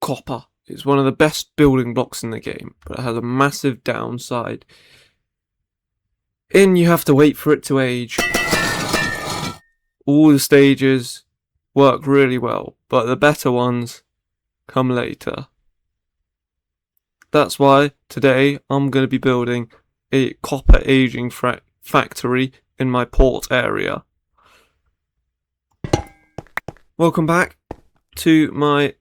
copper. It's one of the best building blocks in the game, but it has a massive downside. You have to wait for it to age. All the stages work really well, but the better ones come later. That's why today I'm going to be building a copper aging factory in my port area. Welcome back to my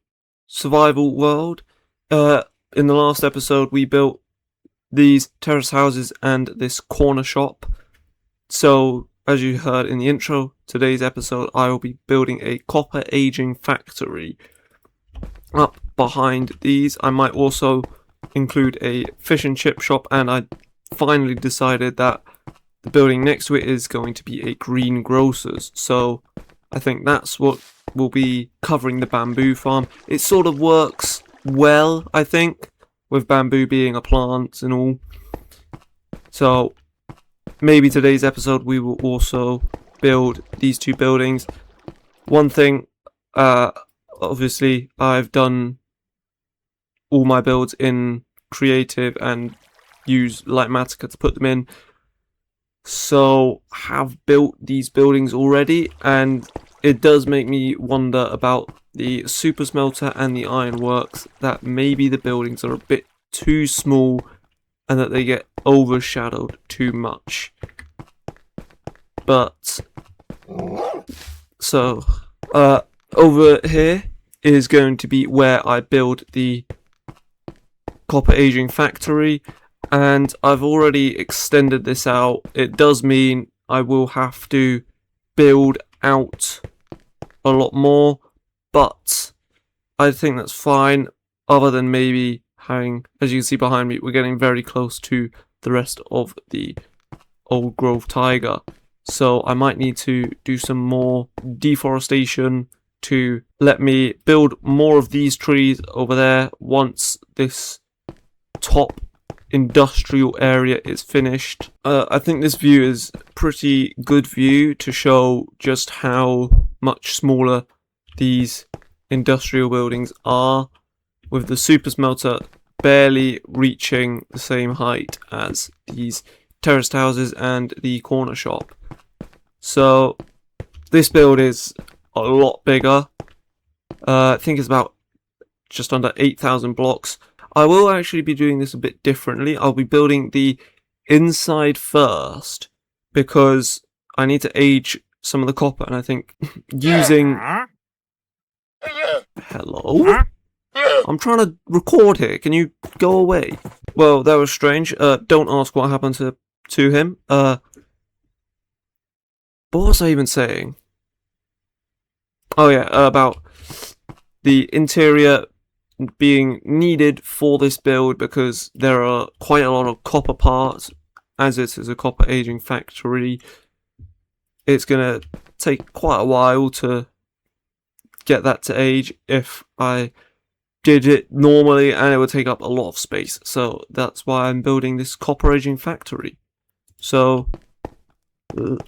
survival world. In the last episode we built these terrace houses and this corner shop. So as you heard in the intro, today's episode I will be building a copper aging factory. Up behind these I might also include a fish and chip shop, and I finally decided that the building next to it is going to be a green grocer's, so I think that's what will be covering the bamboo farm. It sort of works well, I think, with bamboo being a plant and all. So maybe today's episode we will also build these two buildings. One thing, obviously I've done all my builds in creative and use Lightmatica to put them in, so have built these buildings already, and it does make me wonder about the super smelter and the ironworks, that maybe the buildings are a bit too small and that they get overshadowed too much. But so over here is going to be where I build the copper aging factory, and I've already extended this out. It does mean I will have to build out a lot more, but I think that's fine, other than maybe having, as you can see behind me, we're getting very close to the rest of the old growth taiga, so I might need to do some more deforestation to let me build more of these trees over there once this top industrial area is finished. I think this view is a pretty good view to show just how much smaller these industrial buildings are, with the super smelter barely reaching the same height as these terraced houses and the corner shop. So this build is a lot bigger. I think it's about just under 8,000 blocks. I will actually be doing this a bit differently. I'll be building the inside first because I need to age some of the copper, and I think using... Hello? I'm trying to record here. Can you go away? Well, that was strange. Don't ask what happened to him. What was I even saying? Oh yeah, about the interior being needed for this build, because there are quite a lot of copper parts, as it is a copper aging factory. It's gonna take quite a while to get that to age if I did it normally, and it would take up a lot of space, so that's why I'm building this copper aging factory. So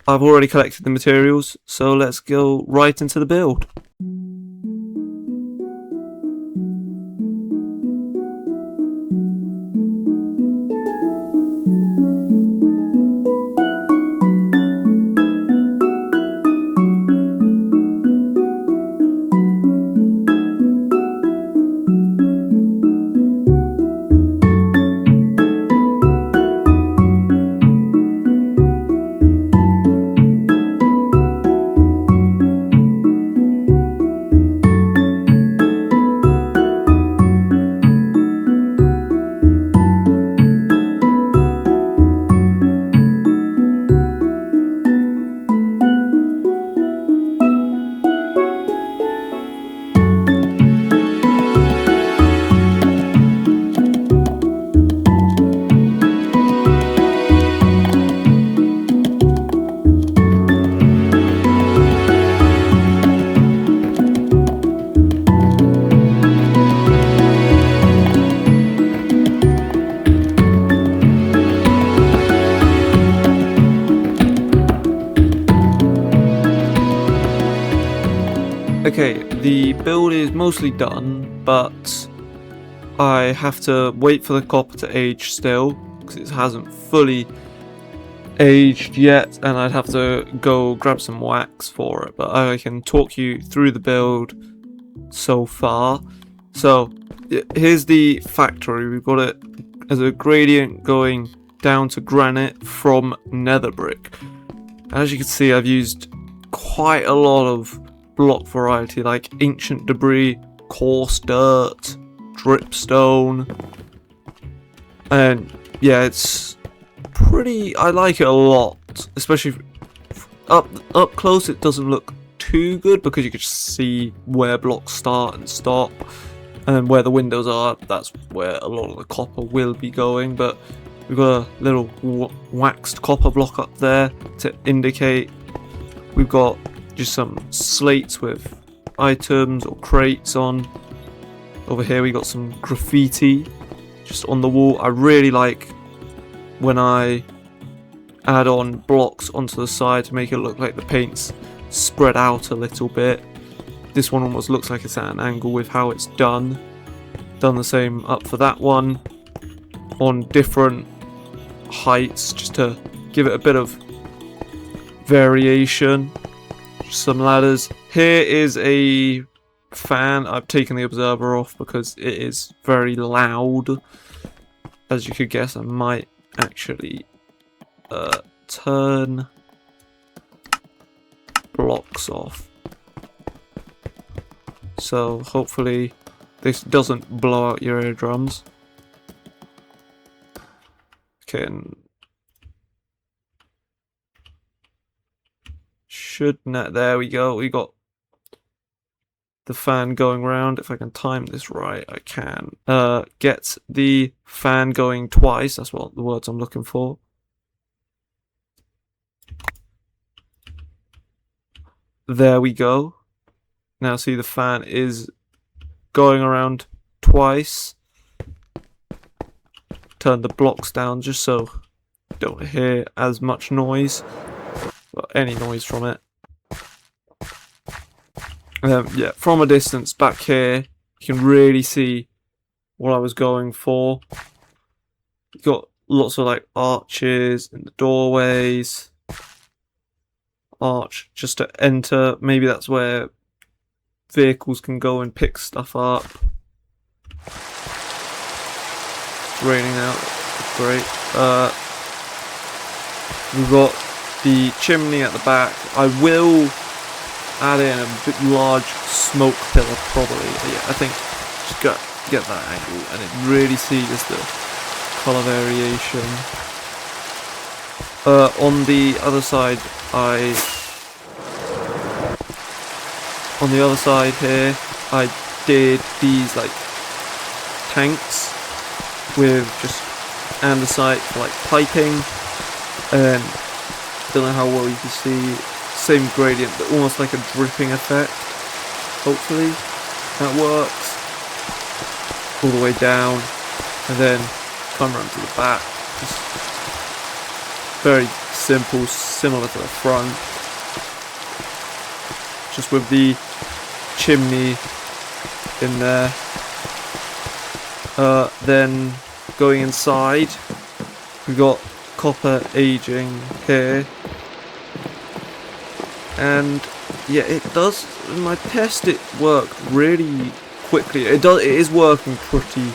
I've already collected the materials, so let's go right into the build. Okay, the build is mostly done. but I have to wait for the copper to age still, because it hasn't fully aged yet, and I'd have to go grab some wax for it, but I can talk you through the build so far. So here's the factory. We've got it as a gradient going down to granite from nether brick. As you can see, I've used quite a lot of block variety, like ancient debris, coarse dirt, dripstone, and yeah, it's pretty, I like it a lot, especially up close. It doesn't look too good because you can just see where blocks start and stop, and where the windows are, that's where a lot of the copper will be going. But we've got a little waxed copper block up there to indicate. We've got just some slates with items or crates on. Over here we got some graffiti just on the wall. I really like when I add on blocks onto the side to make it look like the paint's spread out a little bit. This one almost looks like it's at an angle with how it's done. Done the same up for that one on different heights just to give it a bit of variation. Just some ladders. Here is a fan. I've taken the observer off because it is very loud. As you could guess, I might actually turn blocks off, so hopefully this doesn't blow out your eardrums. Okay, and there we go. We got the fan going round. If I can time this right, I can get the fan going twice. That's what the words I'm looking for. There we go. Now see, the fan is going around twice. Turn the blocks down just so you don't hear as much noise, or any noise from it. Yeah, from a distance back here, you can really see what I was going for. You got lots of like arches in the doorways. Arch just to enter. Maybe that's where vehicles can go and pick stuff up. It's raining out. Great. We've got the chimney at the back. I will add in a bit large smoke pillar probably. But yeah, I think just get that angle and it really sees the colour variation. On the other side, on the other side here, I did these like tanks with just andesite for like piping, and don't know how well you can see, same gradient but almost like a dripping effect. Hopefully that works. All the way down and then come around to the back. Just very simple, similar to the front, just with the chimney in there. Then going inside, we've got copper aging here, and yeah, it does. In my test, it worked really quickly. It is working pretty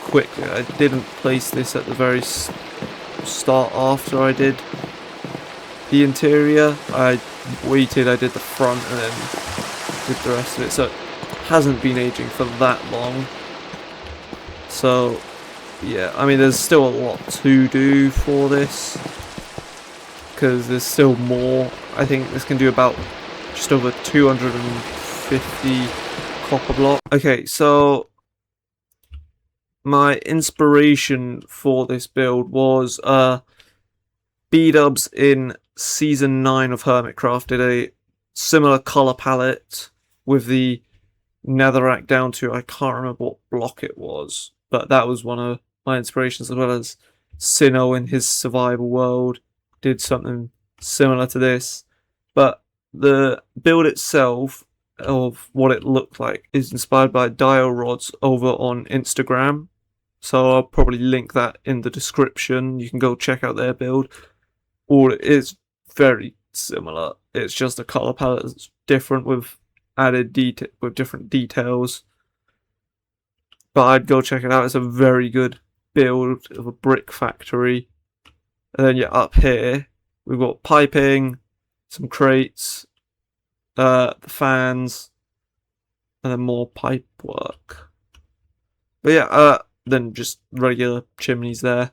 quickly. I didn't place this at the very start after I did the interior. I waited, I did the front and then did the rest of it, so it hasn't been aging for that long. So yeah, I mean there's still a lot to do for this, because there's still more. I think this can do about just over 250 copper block. Okay, so my inspiration for this build was B-dubs in season 9 of Hermitcraft did a similar colour palette with the netherrack down to, I can't remember what block it was, but that was one of my inspirations, as well as Sinnoh in his survival world did something similar to this. But the build itself of what it looked like is inspired by dial rods over on Instagram. So I'll probably link that in the description. You can go check out their build. All it is very similar. It's just a color palette that's different with different details. But I'd go check it out. It's a very good build of a brick factory. And then yeah, up here we've got piping, some crates, the fans, and then more pipe work. But yeah, then just regular chimneys there.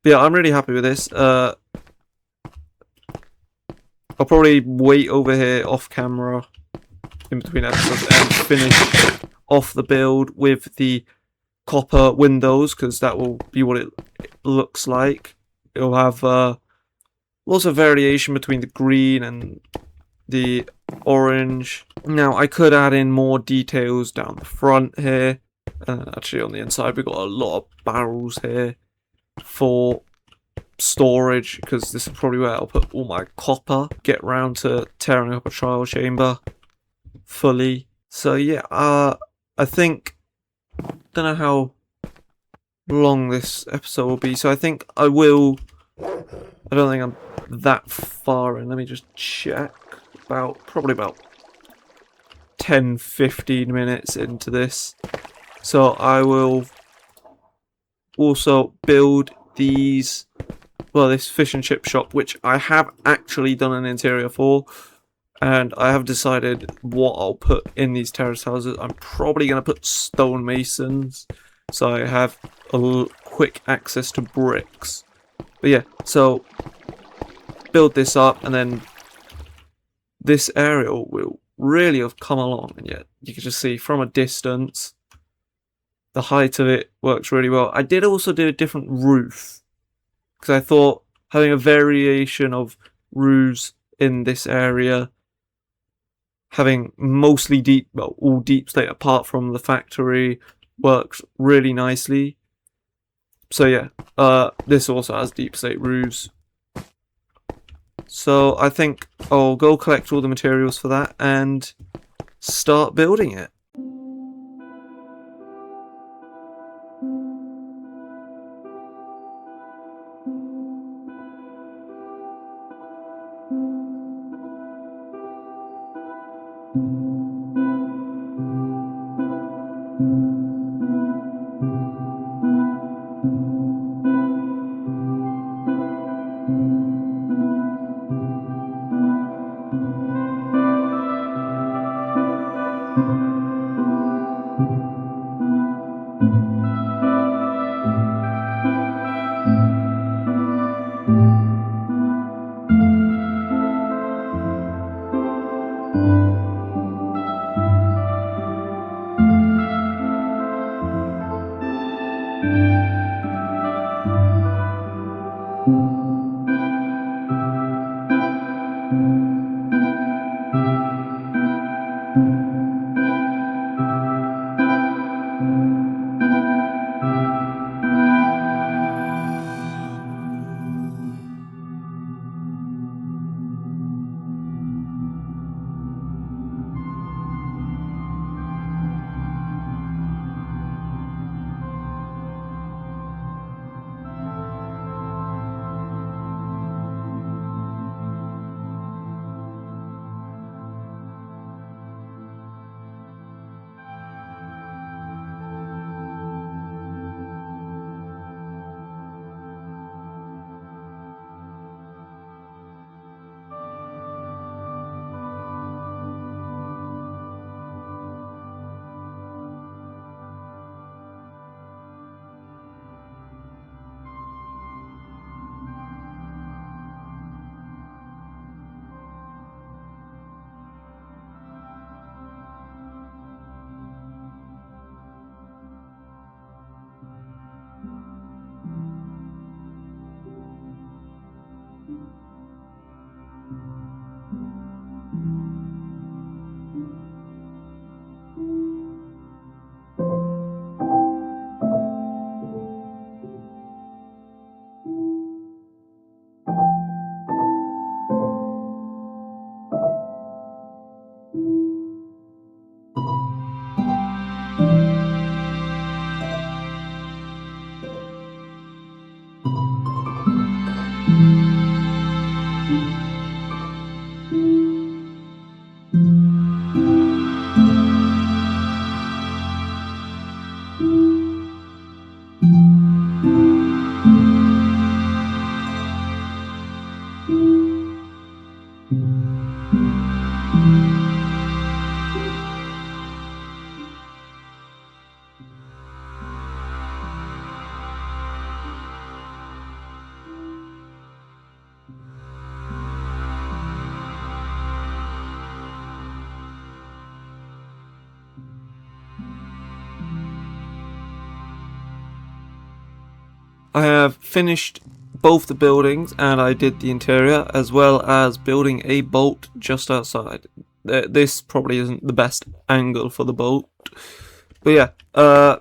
But yeah, I'm really happy with this. I'll probably wait over here off camera in between episodes and finish off the build with the copper windows, because that will be what it looks like. It'll have lots of variation between the green and the orange. Now I could add in more details down the front here. Actually on the inside we've got a lot of barrels here for storage, because this is probably where I'll put all my copper. Get round to tearing up a trial chamber fully. So yeah, I think, don't know how long this episode will be, so I think I don't think I'm that far in. Let me just check. Probably about 10-15 minutes into this. So I will also build this fish and chip shop, which I have actually done an interior for, and I have decided what I'll put in these terrace houses. I'm probably going to put stonemasons, so I have a quick access to bricks. But yeah, so build this up, and then this area will really have come along, and yet you can just see from a distance the height of it works really well. I did also do a different roof, because I thought having a variation of roofs in this area, having mostly all deep slate apart from the factory, works really nicely. So yeah, this also has deep slate roofs. So I think I'll go collect all the materials for that and start building it. I have finished both the buildings and I did the interior, as well as building a boat just outside. This probably isn't the best angle for the boat, but yeah,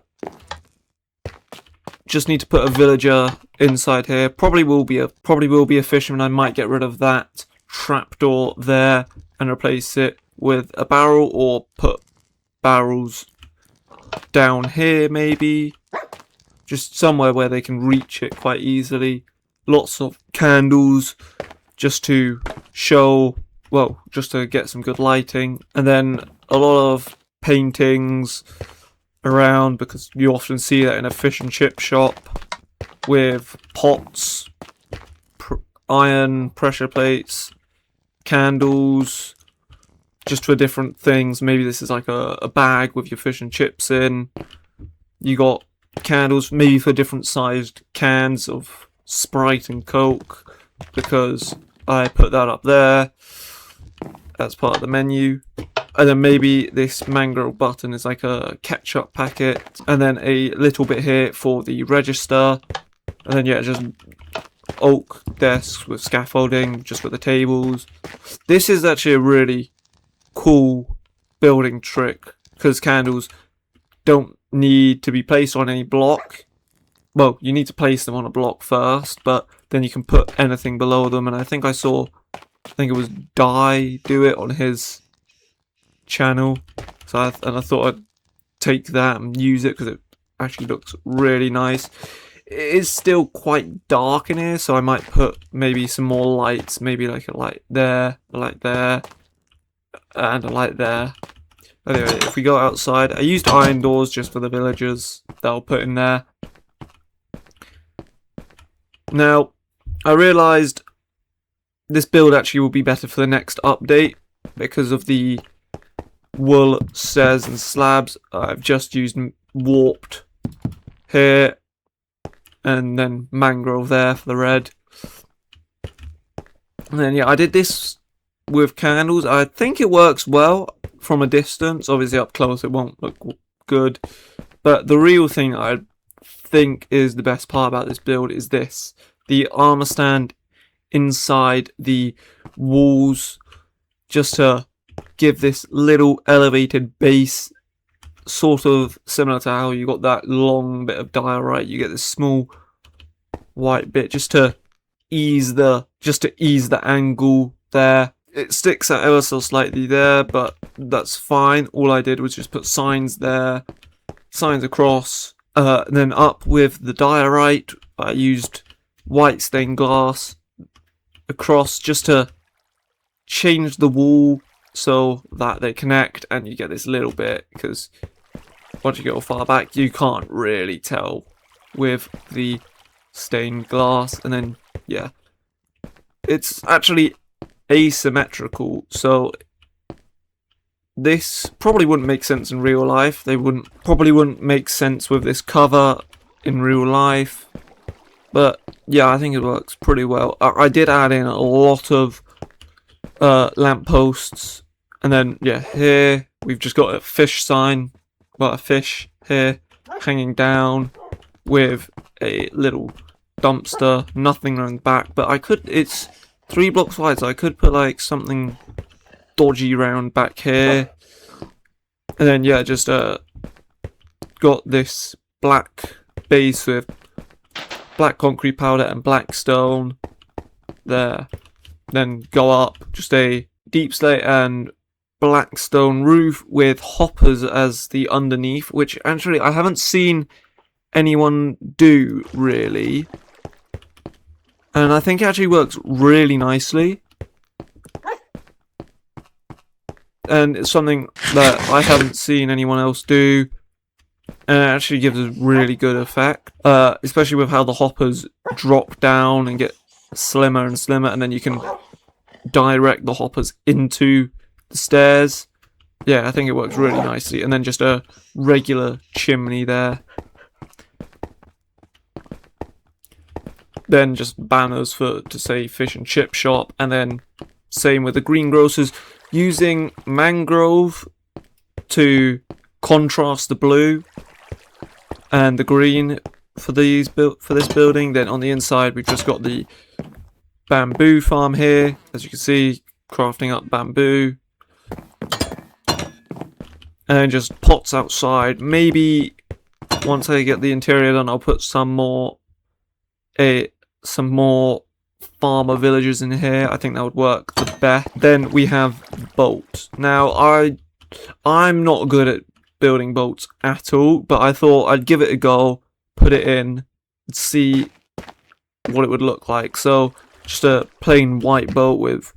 just need to put a villager inside here. Probably will be a fisherman. I might get rid of that trapdoor there and replace it with a barrel, or put barrels down here maybe. Just somewhere where they can reach it quite easily. Lots of candles just to show, well, just to get some good lighting. And then a lot of paintings around, because you often see that in a fish and chip shop, with pots, iron pressure plates, candles, just for different things. Maybe this is like a bag with your fish and chips in. You got candles maybe for different sized cans of Sprite and Coke, because I put that up there as part of the menu. And then maybe this mangrove button is like a ketchup packet, and then a little bit here for the register, and then yeah, just oak desks with scaffolding just for the tables. This is actually a really cool building trick, because candles don't need to be placed on any block. Well, you need to place them on a block first, but then you can put anything below them. And I think it was Di do it on his channel. So I thought I'd take that and use it, because it actually looks really nice. It is still quite dark in here, so I might put maybe some more lights, maybe like a light there, a light there, and a light there. Anyway, if we go outside, I used iron doors just for the villagers that I'll put in there. Now, I realised this build actually will be better for the next update because of the wool stairs and slabs. I've just used warped here and then mangrove there for the red. And then yeah, I did this with candles. I think it works well from a distance. Obviously up close it won't look good, but the real thing I think is the best part about this build is this: the armor stand inside the walls, just to give this little elevated base, sort of similar to how you got that long bit of diorite. You get this small white bit just to ease the angle there. It sticks out ever so slightly there, but that's fine. All I did was just put signs there, signs across, and then up with the diorite I used white stained glass across just to change the wall so that they connect, and you get this little bit, because once you go far back you can't really tell with the stained glass. And then yeah, it's actually asymmetrical, so this probably wouldn't make sense in real life. Probably wouldn't make sense with this cover in real life, but yeah, I think it works pretty well. I did add in a lot of lampposts, and then yeah, here we've just got a fish sign, well, a fish here hanging down with a little dumpster, nothing on the back, but it's 3 blocks wide, so I could put like something dodgy round back here. And then yeah, just got this black base with black concrete powder and black stone there. Then go up, just a deep slate and black stone roof with hoppers as the underneath, which actually I haven't seen anyone do really, and I think it actually works really nicely, and it's something that I haven't seen anyone else do, and it actually gives a really good effect, especially with how the hoppers drop down and get slimmer and slimmer, and then you can direct the hoppers into the stairs. Yeah, I think it works really nicely. And then just a regular chimney there. Then just banners to say fish and chip shop, and then same with the greengrocers, using mangrove to contrast the blue and the green, for this building. Then on the inside, we've just got the bamboo farm here, as you can see, crafting up bamboo, and then just pots outside. Maybe once I get the interior done, I'll put some more farmer villagers in here. I think that would work the best. Then we have bolts. Now I'm not good at building bolts at all, but I thought I'd give it a go, put it in, and see what it would look like. So just a plain white bolt with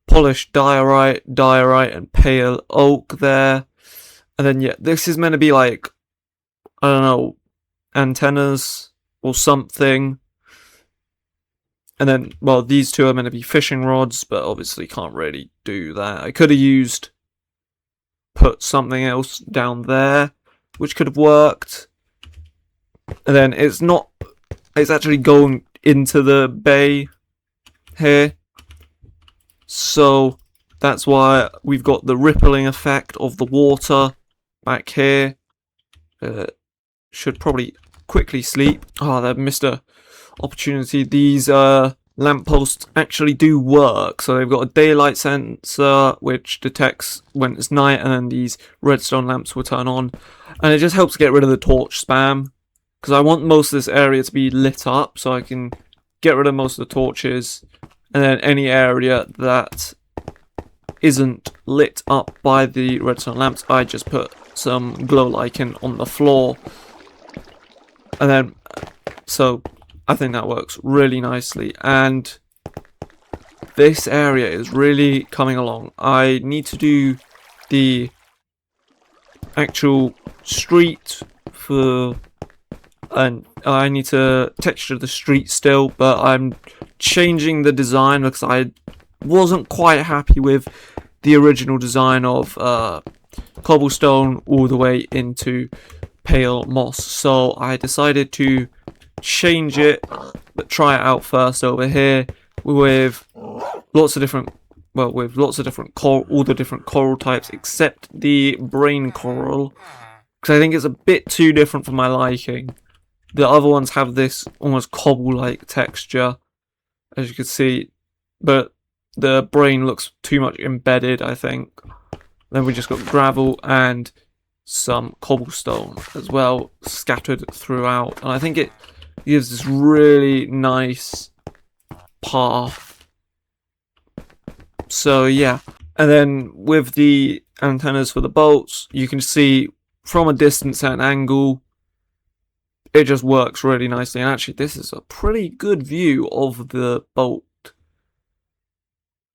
polished diorite, and pale oak there. And then yeah, this is meant to be like, I don't know, antennas or something. And then, well, these two are meant to be fishing rods, but obviously can't really do that. I could have put something else down there, which could have worked. And then it's actually going into the bay here. So that's why we've got the rippling effect of the water back here. Should probably quickly sleep. Oh, they've missed a opportunity. These lampposts actually do work. So they've got a daylight sensor which detects when it's night, and then these redstone lamps will turn on, and it just helps get rid of the torch spam, because I want most of this area to be lit up, so I can get rid of most of the torches, and then any area that isn't lit up by the redstone lamps, I just put some glow lichen on the floor. And then, so I think that works really nicely. And this area is really coming along. I need to do the actual street and I need to texture the street still, but I'm changing the design because I wasn't quite happy with the original design of cobblestone all the way into pale moss. So I decided to change it, but try it out first over here with lots of different all the different coral types except the brain coral, because I think it's a bit too different for my liking. The other ones have this almost cobble-like texture, as you can see, but the brain looks too much embedded, I think. Then we just got gravel and some cobblestone as well scattered throughout, and I think it gives this really nice path. So yeah, and then with the antennas for the bolts, you can see from a distance at an angle, it just works really nicely. And actually, this is a pretty good view of the bolt.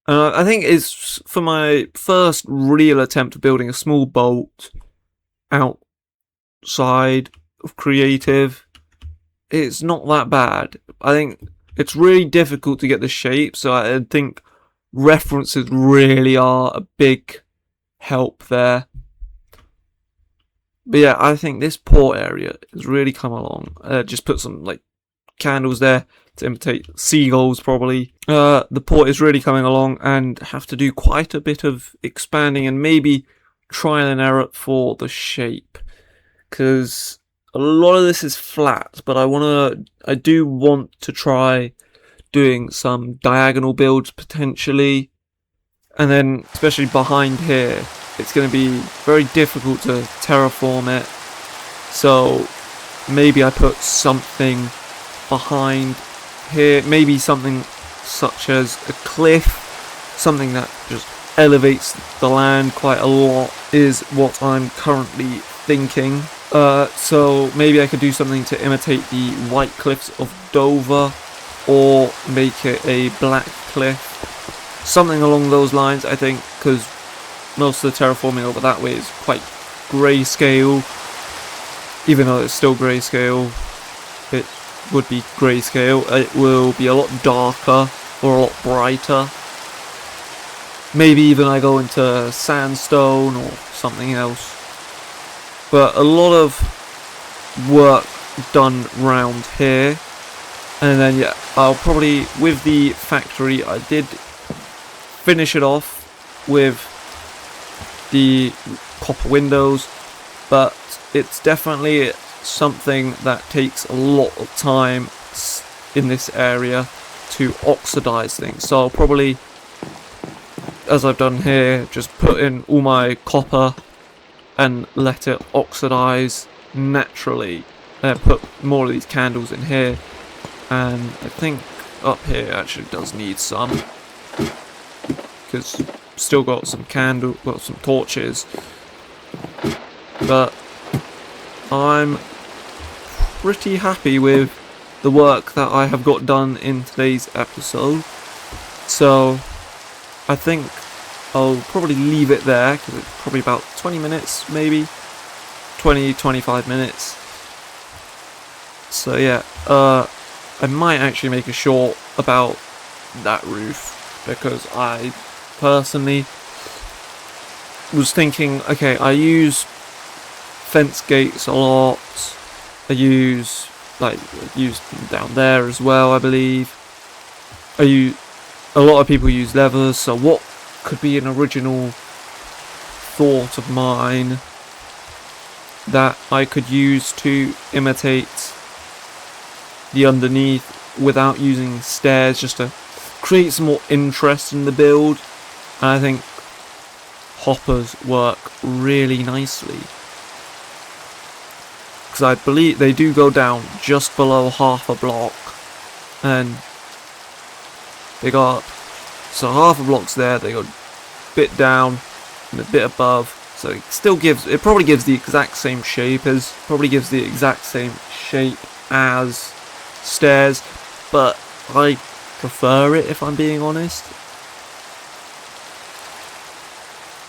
I think it's for my first real attempt at building a small bolt outside of creative. It's not that bad. I think it's really difficult to get the shape, so I think references really are a big help there. But yeah, I think this port area has really come along. Just put some like candles there to imitate seagulls probably. The port is really coming along, and have to do quite a bit of expanding and maybe trial and error for the shape, because a lot of this is flat, but I do want to try doing some diagonal builds potentially. And then especially behind here, it's going to be very difficult to terraform it, so maybe I put something behind here, maybe something such as a cliff, something that just elevates the land quite a lot is what I'm currently thinking. So maybe I could do something to imitate the white cliffs of Dover, or make it a black cliff, something along those lines, I think, because most of the terraforming over that way is quite grayscale. Even though it's still grayscale, it would be grayscale. It will be a lot darker or a lot brighter. Maybe even I go into sandstone or something else. But a lot of work done round here. And then yeah, I'll probably, with the factory, I did finish it off with the copper windows, but it's definitely something that takes a lot of time in this area to oxidize things. So I'll probably, as I've done here, just put in all my copper and let it oxidize naturally. Put more of these candles in here, and I think up here actually does need some, because still got some some torches, but I'm pretty happy with the work that I have got done in today's episode. So I think I'll probably leave it there, because it's probably about 20 minutes, maybe 20-25 minutes. So yeah, I might actually make a short about that roof, because I personally was thinking, okay, I use fence gates a lot. I use them down there as well, I believe. A lot of people use levers, so what could be an original thought of mine that I could use to imitate the underneath without using stairs, just to create some more interest in the build. And I think hoppers work really nicely, because I believe they do go down just below half a block, and they got, so half a block's there, they go a bit down and a bit above, so it probably gives the exact same shape as stairs, but I prefer it, if I'm being honest.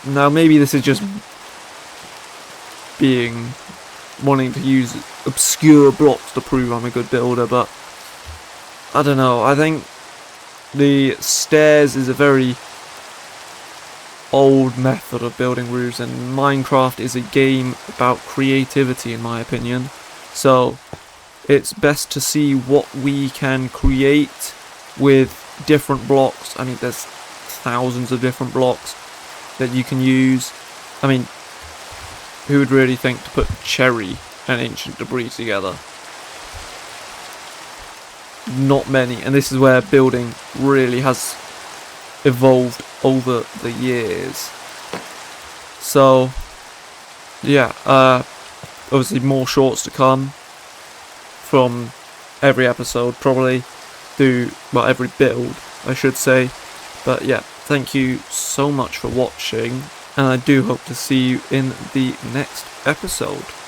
Now maybe this is just wanting to use obscure blocks to prove I'm a good builder, but I don't know, I think the stairs is a very old method of building roofs, and Minecraft is a game about creativity, in my opinion. So it's best to see what we can create with different blocks. I mean, there's thousands of different blocks that you can use. I mean, who would really think to put cherry and ancient debris together? Not many, and this is where building really has evolved over the years. So yeah, obviously more shorts to come from every episode, probably through, well, every build I should say. But yeah, thank you so much for watching, and I do hope to see you in the next episode.